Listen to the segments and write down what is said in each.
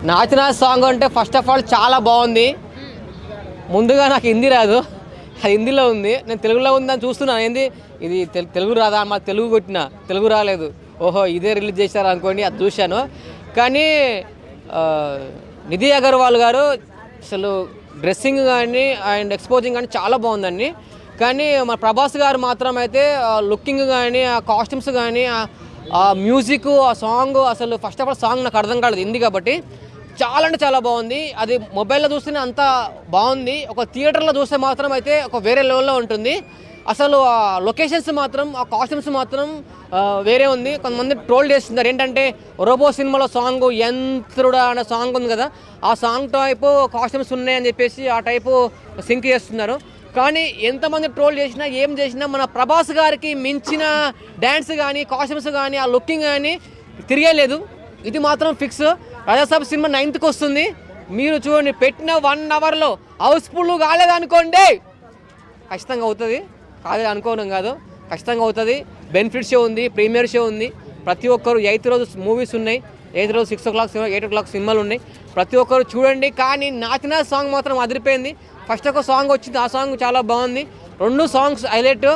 నాచిన song అంటే first of all చాలా బాగుంది. ముందుగా నాకు హిందీ రాదు, అది హిందీలో ఉంది. నేను తెలుగులో ఉందని చూస్తున్నాను. ఏంది ఇది తెలుగు రాదా, మా తెలుగు కొట్టిన తెలుగు రాలేదు, ఓహో ఇదే రిలీజ్ చేశారు అనుకోండి, అది చూశాను. కానీ నిధి అగర్వాల్ గారు అసలు డ్రెస్సింగ్ కానీ అండ్ ఎక్స్పోజింగ్ కానీ చాలా బాగుందండి. కానీ మన ప్రభాస్ గారు మాత్రం అయితే లుకింగ్ కానీ ఆ కాస్ట్యూమ్స్ కానీ ఆ మ్యూజిక్ ఆ సాంగ్, అసలు ఫస్ట్ ఆఫ్ ఆల్ సాంగ్ నాకు అర్థం కాలేదు హిందీ కాబట్టి. చాలా అంటే చాలా బాగుంది. అది మొబైల్లో చూస్తేనే అంత బాగుంది, ఒక థియేటర్లో చూస్తే మాత్రం అయితే ఒక వేరే లెవెల్లో ఉంటుంది. అసలు ఆ లొకేషన్స్ మాత్రం, ఆ కాస్ట్యూమ్స్ మాత్రం వేరే ఉంది. కొంతమంది ట్రోల్ చేస్తున్నారు ఏంటంటే రోబో సినిమాలో సాంగ్ యంత్రుడా అనే సాంగ్ ఉంది కదా, ఆ సాంగ్ టైపు కాస్ట్యూమ్స్ ఉన్నాయని చెప్పేసి ఆ టైపు సింక్ చేస్తున్నారు. కానీ ఎంతమంది ట్రోల్ చేసినా ఏం చేసినా మన ప్రభాస్ గారికి మించిన డ్యాన్స్ కానీ కాస్ట్యూమ్స్ కానీ ఆ లుకింగ్ కానీ తిరిగేలేదు. ఇది మాత్రం ఫిక్స్. రాజాసాబ్ సినిమా 9th వస్తుంది. మీరు చూడండి, పెట్టిన 1 అవర్లో హౌస్ఫుల్ కాలేదనుకోండి, ఖచ్చితంగా అవుతుంది. కాలేదు అనుకోవడం కాదు, ఖచ్చితంగా అవుతుంది. బెనిఫిట్ షో ఉంది, ప్రీమియర్ షో ఉంది. ప్రతి ఒక్కరు 8th రోజు మూవీస్ ఉన్నాయి, 8th రోజు 6 o'clock 8 o'clock సినిమాలు ఉన్నాయి. ప్రతి ఒక్కరు చూడండి. కానీ నాచిన సాంగ్ మాత్రం అదిరిపోయింది. ఫస్ట్ ఒక సాంగ్ వచ్చింది, ఆ సాంగ్ చాలా బాగుంది. 2 సాంగ్స్ హైలైట్.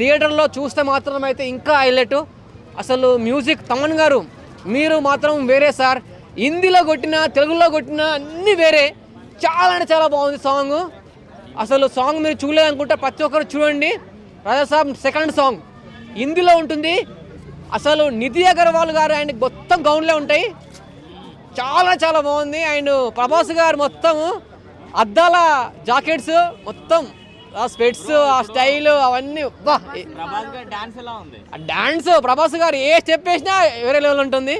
థియేటర్లో చూస్తే మాత్రం అయితే ఇంకా హైలైట్. అసలు మ్యూజిక్ తమన్ గారు మీరు మాత్రం వేరే సార్. హిందీలో కొట్టినా తెలుగులో కొట్టినా అన్నీ వేరే. చాలా అంటే చాలా బాగుంది సాంగ్. అసలు సాంగ్ మీరు చూడలేదనుకుంటే ప్రతి ఒక్కరు చూడండి. రాజాసాబ్ సెకండ్ సాంగ్ హిందీలో ఉంటుంది. అసలు నిధి అగర్వాల్ గారు ఆయనకి మొత్తం గౌన్లే ఉంటాయి. చాలా చాలా బాగుంది. ఆయన ప్రభాస్ గారు మొత్తం అద్దాల జాకెట్స్, మొత్తం ఆ స్పెట్స్, ఆ స్టైల్ అవన్నీ డాన్స్. ప్రభాస్ గారు ఏ స్టెప్ వేసినా వేరే లెవెల్ ఉంటుంది.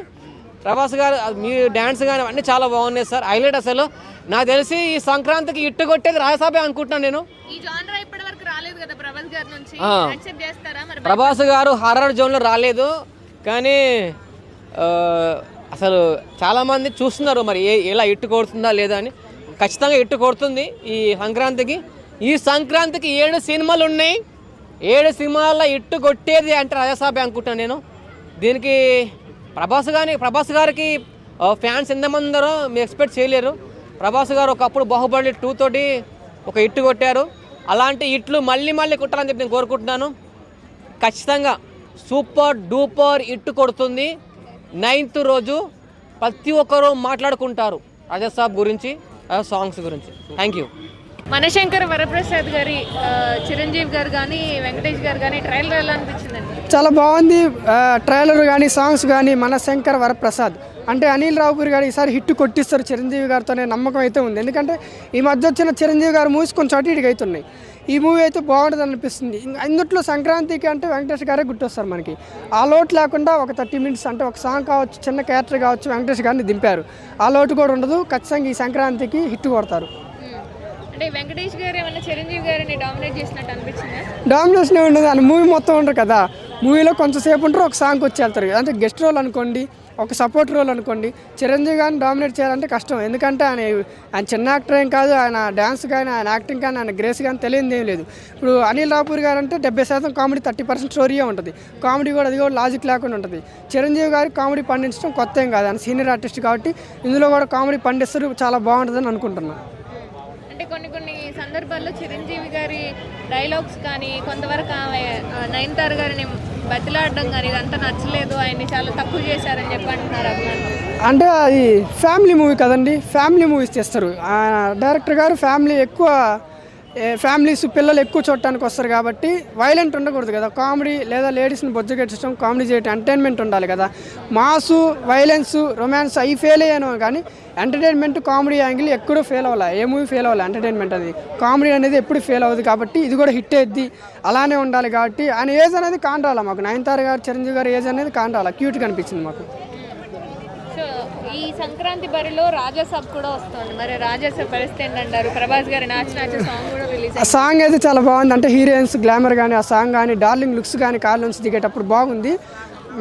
ప్రభాస్ గారు మీ డాన్స్ కానీ అవన్నీ చాలా బాగున్నాయి సార్. హైలైట్. అసలు నాకు తెలిసి ఈ సంక్రాంతికి ఇట్టు కొట్టేది రాజసాబే అనుకుంటున్నాను నేను. ప్రభాస్ గారు హారర్ జోన్లో రాలేదు. కానీ అసలు చాలామంది చూస్తున్నారు మరి ఎలా ఇట్టు కొడుతుందా లేదా అని. ఖచ్చితంగా ఇట్టు కొడుతుంది ఈ సంక్రాంతికి. ఈ సంక్రాంతికి 7 సినిమాలు ఉన్నాయి. 7 సినిమాల్లో ఇట్టు కొట్టేది అంటే రాజాసాబే అనుకుంటున్నాను నేను. దీనికి ప్రభాస్ గారికి ఫ్యాన్స్ ఎంతమంది ఉన్నారో మీరు ఎక్స్పెక్ట్ చేయలేరు. ప్రభాస్ గారు ఒకప్పుడు బాహుబలి 2 తోటి ఒక ఇట్టు కొట్టారు. అలాంటి ఇట్లు మళ్ళీ మళ్ళీ కొట్టాలని చెప్పి నేను కోరుకుంటున్నాను. ఖచ్చితంగా సూపర్ డూపర్ ఇట్టు కొడుతుంది. 9th రోజు ప్రతి ఒక్కరూ మాట్లాడుకుంటారు రాజాసాబ్ గురించి, సాంగ్స్ గురించి. Thank you. మనశంకర్ వరప్రసాద్ గారి, చిరంజీవి గారు కానీ వెంకటేష్ గారు కానీ ట్రైలర్ ఎలా అనిపించిందండి? చాలా బాగుంది. ట్రైలర్ కానీ సాంగ్స్ కానీ. మనశంకర్ వరప్రసాద్ అంటే అనిల్ రావుపూరి గారు ఈసారి హిట్ కొట్టిస్తారు చిరంజీవి గారితోనే నమ్మకం అయితే ఉంది. ఎందుకంటే ఈ మధ్య వచ్చిన చిరంజీవి గారు మూవీస్ కొంచెం అటు ఇటుగా అవుతున్నాయి. ఈ మూవీ అయితే బాగుంటుంది అనిపిస్తుంది. అందుట్లో సంక్రాంతికి అంటే వెంకటేష్ గారే గుర్తొస్తారు మనకి. ఆ లోటు లేకుండా ఒక 30 minutes అంటే ఒక సాంగ్ కావచ్చు, చిన్న క్యారెక్టర్ కావచ్చు, వెంకటేష్ గారిని దింపారు. ఆ లోటు కూడా ఉండదు. ఖచ్చితంగా ఈ సంక్రాంతికి హిట్ కొడతారు. అంటే వెంకటేష్ గారు ఏమన్నా చిరంజీవి గారిని డామినేట్ చేసినట్టు అనిపించిందా? డామినేషన్ ఉండదు, అని మూవీ మొత్తం ఉండరు కదా. మూవీలో కొంచెంసేపు ఉంటారు, ఒక సాంగ్ వచ్చి వెళ్తారు. అంటే గెస్ట్ రోల్ అనుకోండి, ఒక సపోర్ట్ రోల్ అనుకోండి. చిరంజీవి గారిని డామినేట్ చేయాలంటే కష్టం. ఎందుకంటే ఆయన చిన్న యాక్టర్ ఏం కాదు. ఆయన డ్యాన్స్ కానీ, ఆయన యాక్టింగ్ కానీ, ఆయన గ్రేస్ కానీ తెలియదు ఏం లేదు. ఇప్పుడు అనిల్ రావుపూరి గారు అంటే 70% కామెడీ, 30% స్టోరీయే ఉంటుంది. కామెడీ కూడా అది కూడా లాజిక్ లేకుండా ఉంటుంది. చిరంజీవి గారికి కామెడీ పండించడం కొత్త ఏం కాదు. ఆయన సీనియర్ ఆర్టిస్ట్ కాబట్టి ఇందులో కూడా కామెడీ పండిస్తారు. చాలా బాగుంటుందని అనుకుంటున్నాను. అంటే కొన్ని సందర్భాల్లో చిరంజీవి గారి డైలాగ్స్ కానీ కొంతవరకు నయనతార గారిని బతిలాడడం కానీ ఇదంతా నచ్చలేదు, ఆయన్ని చాలా తక్కువ చేశారని చెప్పి అంటున్నారు అభిమానులు. అంటే అది ఫ్యామిలీ మూవీ కదండి, ఫ్యామిలీ మూవీస్ చేస్తారు. డైరెక్టర్ గారు ఫ్యామిలీస్ పిల్లలు ఎక్కువ చూడటానికి వస్తారు కాబట్టి వైలెంట్ ఉండకూడదు కదా. కామెడీ లేదా లేడీస్ని బొజ్జగెట్టడం, కామెడీ చేయటం, ఎంటర్టైన్మెంట్ ఉండాలి కదా. మాసు, వైలెన్స్, రొమాన్స్ అవి ఫెయిల్ అయ్యాను కానీ ఎంటర్టైన్మెంట్, కామెడీ యాంగిల్ ఎక్కడో ఫెయిల్ అవ్వాలి. ఏ మూవీ ఫెయిల్ అవ్వాలి. ఎంటర్టైన్మెంట్ అది, కామెడీ అనేది ఎప్పుడు ఫెయిల్ అవ్వదు. కాబట్టి ఇది కూడా హిట్ అయ్యిద్ది. అలానే ఉండాలి. కాబట్టి ఆయన ఏజ్ అనేది కాంటాల మాకు. నయనతార గారు, చిరంజీవి గారు ఏజ్ అనేది కాంటాల క్యూట్గా అనిపించింది మాకు. సో ఈ సంక్రాంతి బరిలో రాజాసాబ్ కూడా వస్తుంది. మరి రాజాసాబ్ పరిస్థితి ఏంటంటారు? ప్రభాస్ గారి నాచ సాంగ్ కూడా రిలీజ్. ఆ సాంగ్ అయితే చాలా బాగుంది. అంటే హీరోయిన్స్ గ్లామర్ కానీ, ఆ సాంగ్ కానీ, డార్లింగ్ లుక్స్ కానీ, కార్ నుంచి దిగేటప్పుడు బాగుంది.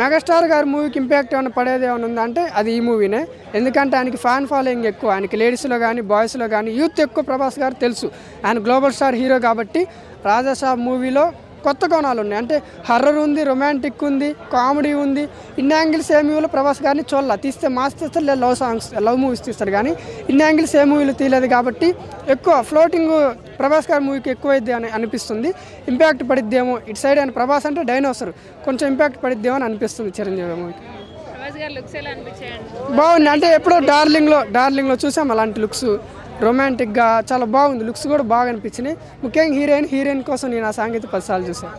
మెగాస్టార్ గారి మూవీకి ఇంపాక్ట్ ఏమైనా పడేది ఏమైనా ఉందంటే అది ఈ మూవీనే. ఎందుకంటే ఆయనకి ఫ్యాన్ ఫాలోయింగ్ ఎక్కువ. ఆయనకి లేడీస్లో కానీ, బాయ్స్లో కానీ యూత్ ఎక్కువ. ప్రభాస్ గారు తెలుసు, ఆయన గ్లోబల్ స్టార్ హీరో కాబట్టి రాజాసాబ్ మూవీలో కొత్త కోణాలు ఉన్నాయి. అంటే హర్రర్ ఉంది, రొమాంటిక్ ఉంది, కామెడీ ఉంది. ఇన్ని యాంగిల్స్ ఏ మూవీలో ప్రభాస్ గారిని చూడాల తీస్తే మాస్ తీస్తారు, లేదా లవ్ మూవీస్ తీస్తారు. కానీ ఇన్ని యాంగిల్స్ ఏ మూవీలో తీయలేదు కాబట్టి ఎక్కువ ఫ్లోటింగ్ ప్రభాస్ గారి మూవీకి ఎక్కువైద్ది అని అనిపిస్తుంది. ఇంపాక్ట్ పడిద్దేమో ఇటు సైడ్ అని. ప్రభాస్ అంటే డైనోసర్, కొంచెం ఇంపాక్ట్ పడిద్దేమో అని అనిపిస్తుంది చిరంజీవి మూవీకి. ప్రభాస్ గారి లుక్స్ ఎలా అనిపించాయండి? బాగుంది. అంటే ఎప్పుడో డార్లింగ్లో చూసాం అలాంటి లుక్స్, రొమాంటిక్గా చాలా బాగుంది. లుక్స్ కూడా బాగా అనిపించినాయి. ముఖ్యంగా హీరోయిన్ కోసం నేను ఆ సాంగ్ అయితే 10 సార్లు చూసాను.